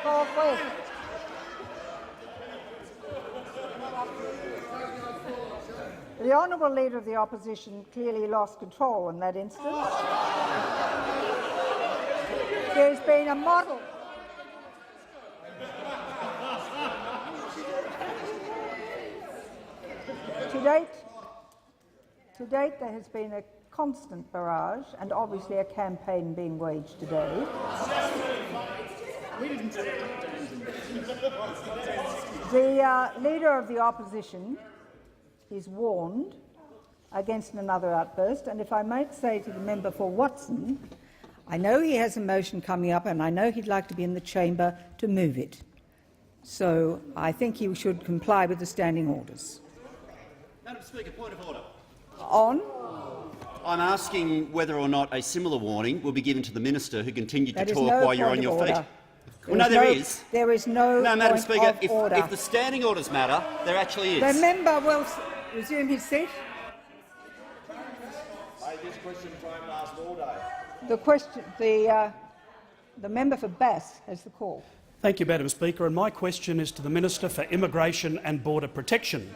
forthwith. The Honourable Leader of the Opposition clearly lost control in that instance. There's been a model. To date, there has been a constant barrage and obviously a campaign being waged today. The Leader of the Opposition is warned against another outburst, and if I might say to the member for Watson, I know he has a motion coming up and I know he'd like to be in the chamber to move it. So I think he should comply with the standing orders. Madam Speaker, point of order. On. I'm asking whether or not a similar warning will be given to the minister who continued to talk no while you're on your feet. Well, no, there is. There is no. No, Madam Speaker, order. if the standing orders matter, there actually is. The member will resume his seat. This question time last all day. The member for Bass has the call. Thank you, Madam Speaker. And my question is to the Minister for Immigration and Border Protection.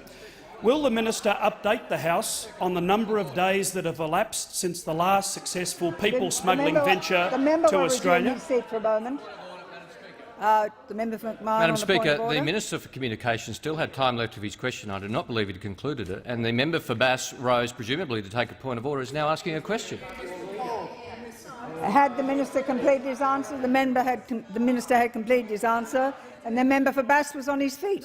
Will the minister update the House on the number of days that have elapsed since the last successful people smuggling venture to Australia? His seat for a moment. The member for McMahon. Madam Speaker, the Minister for Communications still had time left of his question. I do not believe he'd concluded it, and the member for Bass rose, presumably to take a point of order, is now asking a question. Had the minister completed his answer? The minister had completed his answer, and the member for Bass was on his feet.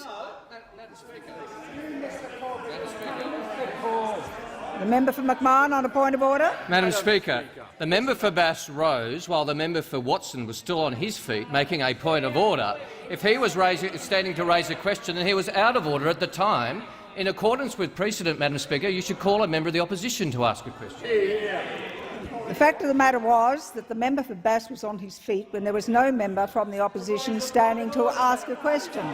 The member for McMahon on a point of order. Madam Speaker, the member for Bass rose while the member for Watson was still on his feet making a point of order. If he was standing to raise a question and he was out of order at the time, in accordance with precedent, Madam Speaker, you should call a member of the opposition to ask a question. The fact of the matter was that the member for Bass was on his feet when there was no member from the opposition standing to ask a question.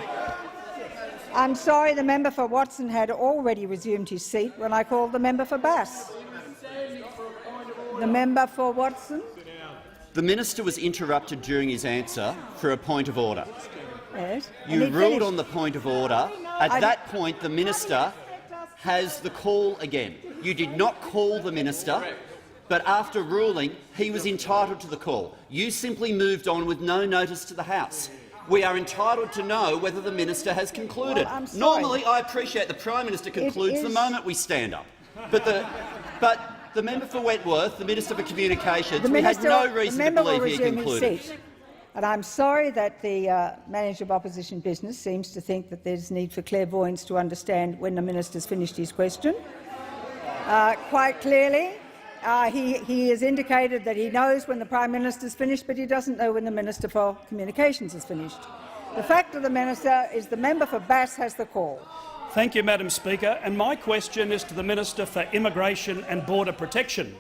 I'm sorry, the member for Watson had already resumed his seat when I called the member for Bass. The member for Watson. The minister was interrupted during his answer for a point of order. Yes. You ruled on the point of order. At that point, the minister has the call again. You did not call the minister, but after ruling, he was entitled to the call. You simply moved on with no notice to the House. We are entitled to know whether the minister has concluded. Well, normally, I appreciate the Prime Minister concludes the moment we stand up. But the member for Wentworth, the Minister for Communications, we had no reason to believe he concluded. And I'm sorry that the Manager of Opposition Business seems to think that there's need for clairvoyance to understand when the minister's finished his question. Quite clearly, he has indicated that he knows when the Prime Minister's finished, but he doesn't know when the Minister for Communications is finished. The fact of the minister is the member for Bass has the call. Thank you, Madam Speaker. And my question is to the Minister for Immigration and Border Protection.